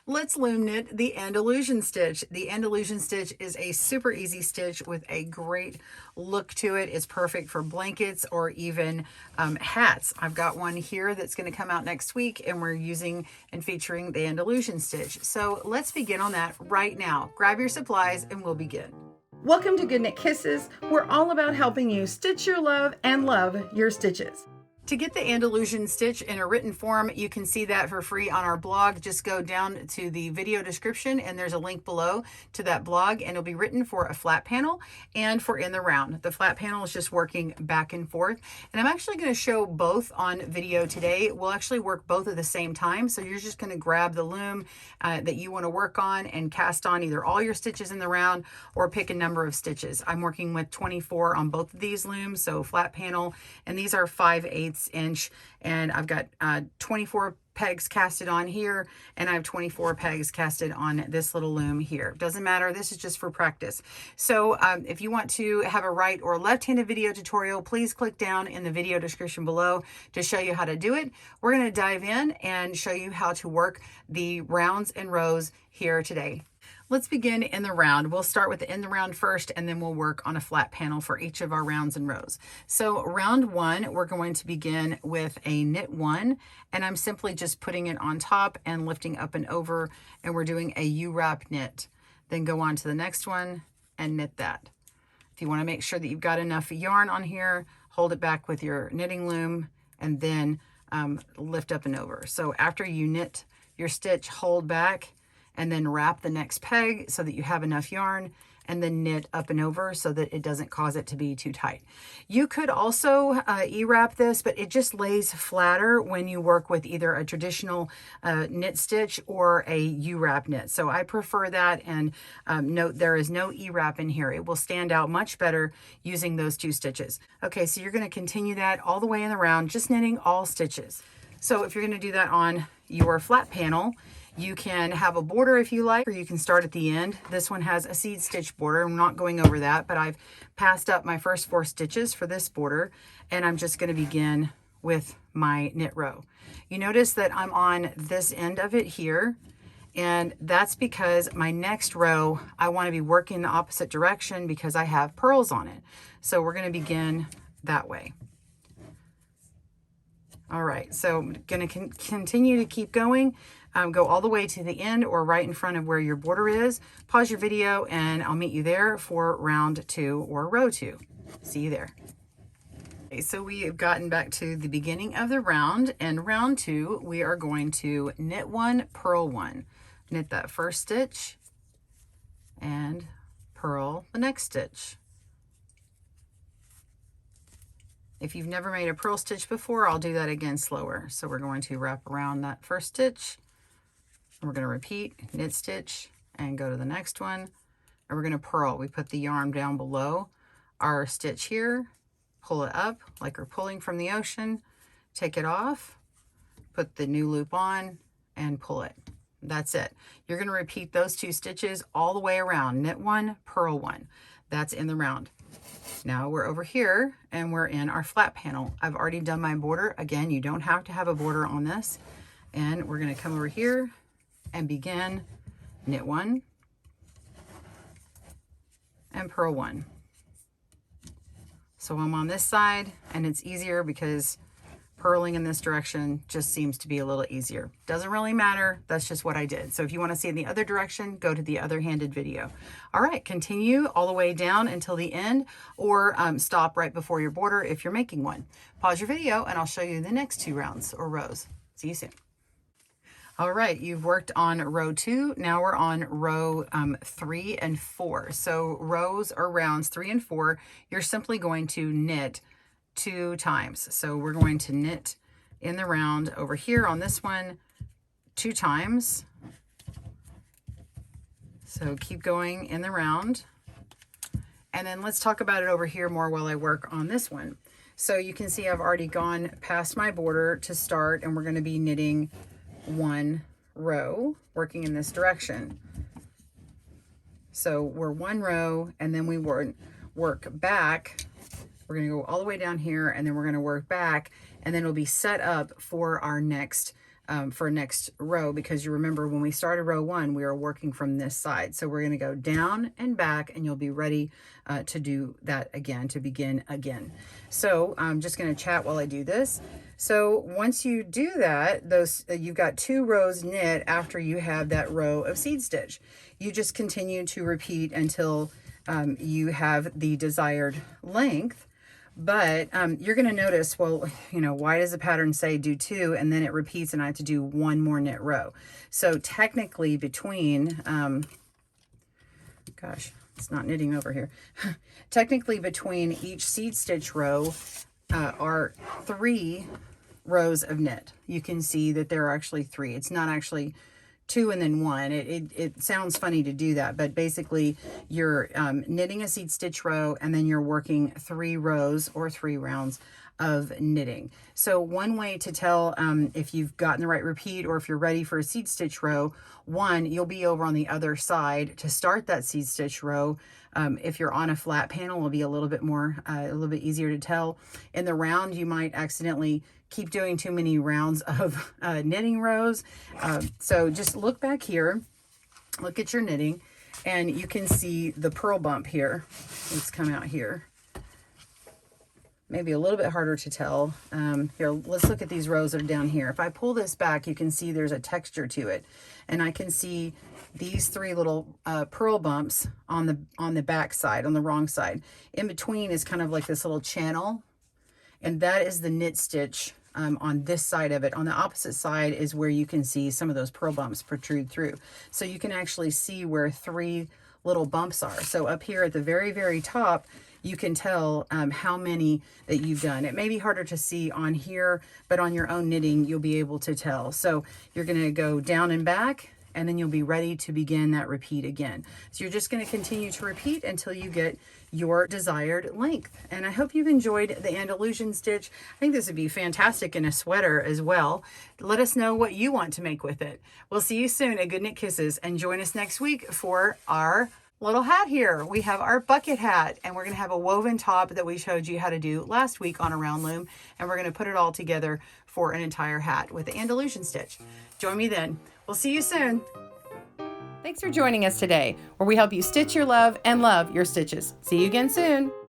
Let's loom knit the Andalusian stitch. The Andalusian stitch is a super easy stitch with a great look to it. It's perfect for blankets or even hats. I've got one here that's going to come out next week, and we're using and featuring the Andalusian stitch. So let's begin on that right now. Grab your supplies and we'll begin. Welcome to GoodKnit Kisses. We're all about helping you stitch your love and love your stitches. To get the Andalusian stitch in a written form, you can see that for free on our blog. Just go down to the video description and there's a link below to that blog, and it'll be written for a flat panel and for in the round. The flat panel is just working back and forth. And I'm actually going to show both on video today. We'll actually work both at the same time. So you're just going to grab the loom that you want to work on and cast on either all your stitches in the round or pick a number of stitches. I'm working with 24 on both of these looms, so flat panel, and these are 5/8 inch, and I've got 24 pegs casted on here, and I have 24 pegs casted on this little loom here. Doesn't matter, this is just for practice. So if you want to have a right or left-handed video tutorial, please click down in the video description below to show you how to do it. We're going to dive in and show you how to work the rounds and rows here today. Let's begin in the round. We'll start with the in the round first, and then we'll work on a flat panel for each of our rounds and rows. So round one, we're going to begin with a knit one, and I'm simply just putting it on top and lifting up and over, and we're doing a U-wrap knit. Then go on to the next one and knit that. If you want to make sure that you've got enough yarn on here, hold it back with your knitting loom, and then lift up and over. So after you knit your stitch, hold back, and then wrap the next peg so that you have enough yarn, and then knit up and over so that it doesn't cause it to be too tight. You could also E-wrap this, but it just lays flatter when you work with either a traditional knit stitch or a U-wrap knit. So I prefer that, and note there is no E-wrap in here. It will stand out much better using those two stitches. Okay, so you're going to continue that all the way in the round, just knitting all stitches. So if you're going to do that on your flat panel, you can have a border if you like, or you can start at the end. This one has a seed stitch border. I'm not going over that, but I've passed up my first 4 stitches for this border, and I'm just going to begin with my knit row. You notice that I'm on this end of it here, and that's because my next row, I want to be working the opposite direction because I have pearls on it. So we're going to begin that way. All right, so I'm going to continue to keep going. Go all the way to the end or right in front of where your border is. Pause your video and I'll meet you there for round 2 or row 2. See you there. Okay, so we have gotten back to the beginning of the round, and round 2, we are going to knit 1, purl 1. Knit that first stitch and purl the next stitch. If you've never made a purl stitch before, I'll do that again slower. So we're going to wrap around that first stitch. We're going to repeat, knit stitch, and go to the next one. And we're going to purl. We put the yarn down below our stitch here, pull it up like we're pulling from the ocean, take it off, put the new loop on, and pull it. That's it. You're going to repeat those 2 stitches all the way around. Knit 1, purl 1. That's in the round. Now we're over here and we're in our flat panel. I've already done my border. Again, you don't have to have a border on this. And we're going to come over here and begin knit 1 and purl 1. So I'm on this side, and it's easier because purling in this direction just seems to be a little easier. Doesn't really matter, that's just what I did. So if you want to see in the other direction, go to the other handed video. All right, continue all the way down until the end, or stop right before your border if you're making one. Pause your video and I'll show you the next 2 rounds or rows. See you soon. All right, you've worked on row 2. Now we're on row 3 and 4. So rows or rounds 3 and 4, you're simply going to knit 2 times. So we're going to knit in the round over here on this one 2 times. So keep going in the round. And then let's talk about it over here more while I work on this one. So you can see I've already gone past my border to start, and we're going to be knitting 1 row working in this direction. So we're 1 row, and then we work back. We're going to go all the way down here, and then we're going to work back, and then it'll be set up for our next for next row, because you remember when we started row 1, we were working from this side. So we're going to go down and back, and you'll be ready to do that again, to begin again. So I'm just going to chat while I do this. So once you do that, you've got 2 rows knit after you have that row of seed stitch. You just continue to repeat until you have the desired length. But you're going to notice, well, why does the pattern say do 2 and then it repeats and I have to do 1 more knit row? So technically between, gosh, it's not knitting over here. Technically between each seed stitch row are 3 rows of knit. You can see that there are actually 3. It's not actually 2 and then 1. It sounds funny to do that, but basically you're knitting a seed stitch row and then you're working 3 rows or 3 rounds of knitting. So one way to tell if you've gotten the right repeat or if you're ready for a seed stitch row, you'll be over on the other side to start that seed stitch row. If you're on a flat panel, it'll be a little bit easier to tell. In the round, you might accidentally keep doing too many rounds of knitting rows. So just look back here, look at your knitting, and you can see the purl bump here. Let's come out here. Maybe a little bit harder to tell. Here, let's look at these rows of down here. If I pull this back, you can see there's a texture to it. And I can see these 3 little purl bumps on the back side, on the wrong side. In between is kind of like this little channel. And that is the knit stitch on this side of it. On the opposite side is where you can see some of those purl bumps protrude through. So you can actually see where 3 little bumps are. So up here at the very, very top, you can tell how many that you've done. It may be harder to see on here, but on your own knitting, you'll be able to tell. So you're going to go down and back, and then you'll be ready to begin that repeat again. So you're just going to continue to repeat until you get your desired length. And I hope you've enjoyed the Andalusian stitch. I think this would be fantastic in a sweater as well. Let us know what you want to make with it. We'll see you soon at GoodKnit Kisses, and join us next week for our little hat here. We have our bucket hat, and we're going to have a woven top that we showed you how to do last week on a round loom, and we're going to put it all together for an entire hat with the Andalusian stitch. Join me then. We'll see you soon. Thanks for joining us today, where we help you stitch your love and love your stitches. See you again soon.